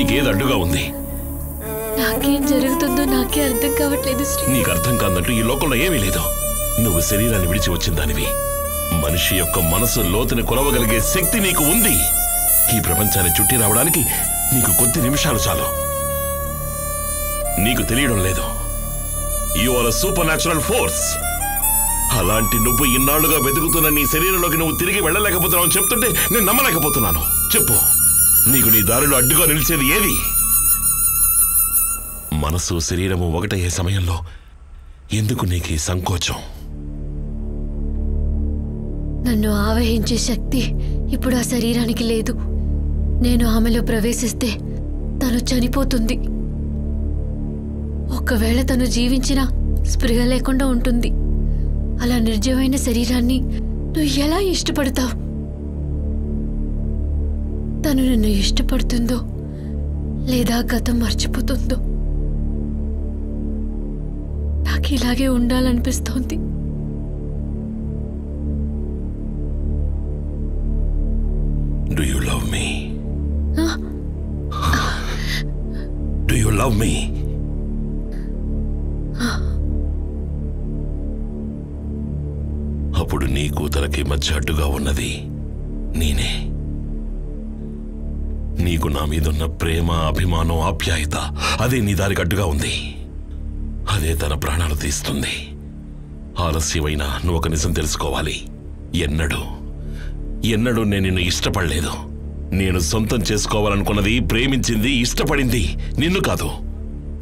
నీకేది అడ్డుగా ఉంది? నాకేం జరుగుతుందో నాకే అర్థం కావట్లేదు శ్రీ. నీకు అర్థం కాదంటూ ఈ లోకంలో ఏమీ లేదు. నువ్వు శరీరాన్ని విడిచి వచ్చిన దానివి. మనిషి యొక్క మనసు లోతుని కొలవగలిగే శక్తి నీకు ఉంది. ఈ ప్రపంచాన్ని చుట్టి రావడానికి నీకు కొద్ది నిమిషాలు చాలు. నీకు తెలియడం లేదు. You are a supernatural force. అలాంటి నువ్వు ఇన్నాళ్లుగా వెతుకుతున్న నీ శరీరంలోకి నువ్వు తిరిగి వెళ్ళలేకపోతున్నావు చెప్తుంటే నేను నమ్మలేకపోతున్నాను. చెప్పు, నీకు నీ దారిలో అడ్డుగా నిలిచేది ఏది? మనసు శరీరము ఒకటయ్యే సమయంలో ఎందుకు నీకు ఈ సంకోచం? నన్ను ఆవహించే శక్తి ఇప్పుడు ఆ శరీరానికి లేదు. నేను ఆమెలో ప్రవేశిస్తే తను చనిపోతుంది. ఒకవేళ తను జీవించినా స్పృహ లేకుండా ఉంటుంది. అలా నిర్జీవమైన శరీరాన్ని నువ్వు ఎలా ఇష్టపడతావు? తను నిన్ను ఇష్టపడుతుందో లేదా గతం మర్చిపోతుందో? నాకు ఇలాగే ఉండాలనిపిస్తోంది. Do you love me? Do you love me? అప్పుడు నీకు తనకి మధ్య అడ్డుగా ఉన్నది నేనే. నీకు నా మీదున్న ప్రేమ, అభిమానం, ఆప్యాయత అదే నీ దారికి అడ్డుగా ఉంది. అదే తన ప్రాణాలు తీస్తుంది. ఆలస్యమైనా నువ్వు ఒక నిజం తెలుసుకోవాలి. ఎన్నడూ నేను నిన్ను ఇష్టపడలేదు. నేను సొంతం చేసుకోవాలనుకున్నది, ప్రేమించింది, ఇష్టపడింది నిన్ను కాదు,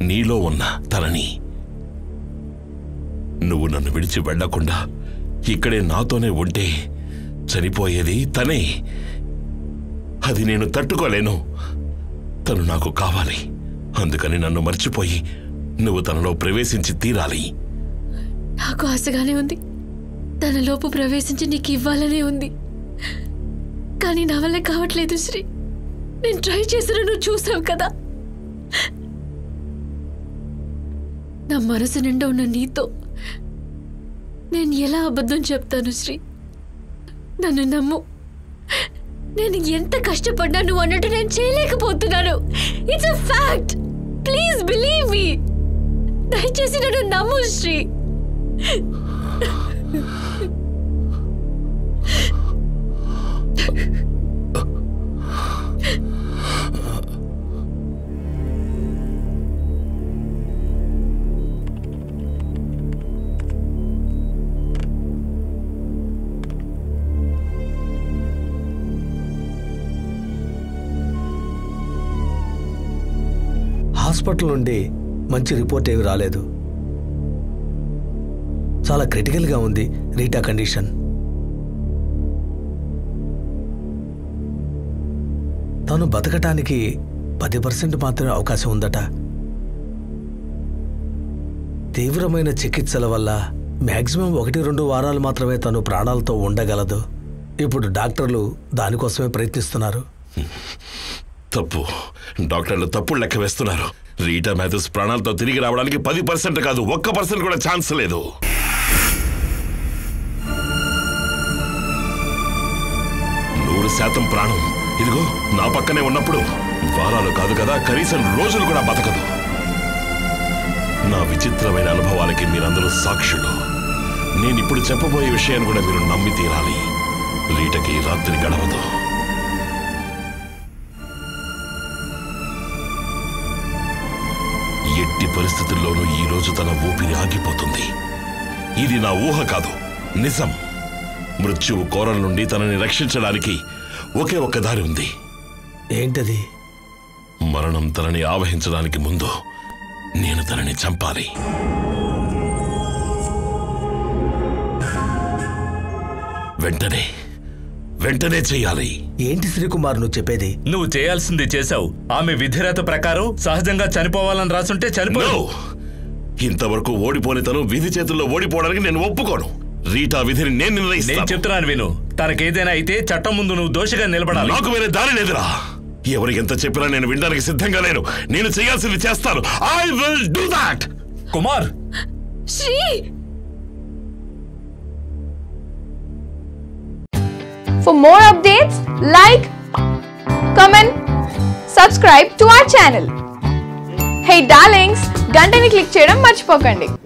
నీలో ఉన్న తనని. నువ్వు నన్ను విడిచి వెళ్లకుండా ఇక్కడే నాతోనే ఉంటే చనిపోయేది తనే. అది నేను తట్టుకోలేను. తను నాకు కావాలి. అందుకని నన్ను మర్చిపోయి నువ్వు తనలో ప్రవేశించి తీరాలి. నాకు ఆశగానే ఉంది. తనలోపు ప్రవేశించి నీకు ఇవ్వాలనే ఉంది. కానీ నా వల్ల కావట్లేదు శ్రీ. నేను ట్రై చేసిన నువ్వు చూసావు కదా. నా మనసు నిండా ఉన్న నీతో నేను ఎలా అబద్ధం చెప్తాను శ్రీ? నన్ను నమ్ము. నేను ఎంత కష్టపడ్డా నువ్వు అన్నట్టు నేను చేయలేకపోతున్నాను. It's a fact. Please believe me. దయచేసి నన్ను నమ్ము శ్రీ. హాస్పిటల్ నుండి మంచి రిపోర్ట్ ఏమీ రాలేదు. చాలా క్రిటికల్గా ఉంది రీటా కండిషన్. తను బతకటానికి 10% మాత్రమే అవకాశం ఉందట. తీవ్రమైన చికిత్సల వల్ల మ్యాక్సిమం 1-2 వారాలు మాత్రమే తను ప్రాణాలతో ఉండగలదు. ఇప్పుడు డాక్టర్లు దానికోసమే ప్రయత్నిస్తున్నారు. తప్పు. డాక్టర్లు తప్పుడు లెక్క వేస్తున్నారు. రీటా మాథ్యూస్ ప్రాణాలతో తిరిగి రావడానికి 10% కాదు, 1% కూడా ఛాన్స్ లేదు. శాతం ప్రాణం ఇదిగో నా పక్కనే ఉన్నప్పుడు వారాలు కాదు కదా, కనీసం రోజులు కూడా బతకదు. నా విచిత్రమైన అనుభవాలకి మీరందరూ సాక్షులు. నేనిప్పుడు చెప్పబోయే విషయాన్ని కూడా మీరు నమ్మి తీరాలి. రీటకి రాత్రి గడవదు. ఎట్టి పరిస్థితుల్లోనూ ఈ రోజు తన ఊపిరి ఆగిపోతుంది. ఇది నా ఊహ కాదు, నిజం. మృత్యువు కోరల నుండి తనని రక్షించడానికి ఒకే ఒక్క దారి ఉంది. ఏంటది? మరణం తనని ఆవహించడానికి ముందు నేను తనని చంపాలి. వెంటనే చెయ్యాలి. ఏంటి శ్రీకుమార్ నువ్వు చెప్పేది? నువ్వు చేయాల్సింది చేశావు. ఆమె విధిరేత ప్రకారం సహజంగా చనిపోవాలని రాసుంటే చనిపోయావు. ఇంతవరకు ఓడిపోని తను విధి చేతుల్లో ఓడిపోవడానికి నేను ఒప్పుకోను. రీటా విధిని నేను నిర్ణయిస్తాను. నేను చెప్తున్నాను విను. తనకేదైనా అయితే చట్టం ముందు నువ్వు దోషిగా నిలబడాలి. నాకు వేరే దారి లేదురా. ఎవరికి ఎంత చెప్పినా నేను వినడానికి సిద్ధంగా లేను. నేను చేయాల్సింది చేస్తాను. I will do that. Kumar, Shri, For more updates, like, comment, subscribe to our channel. Hey darlings, గంటని click చేయడం మర్చిపోకండి.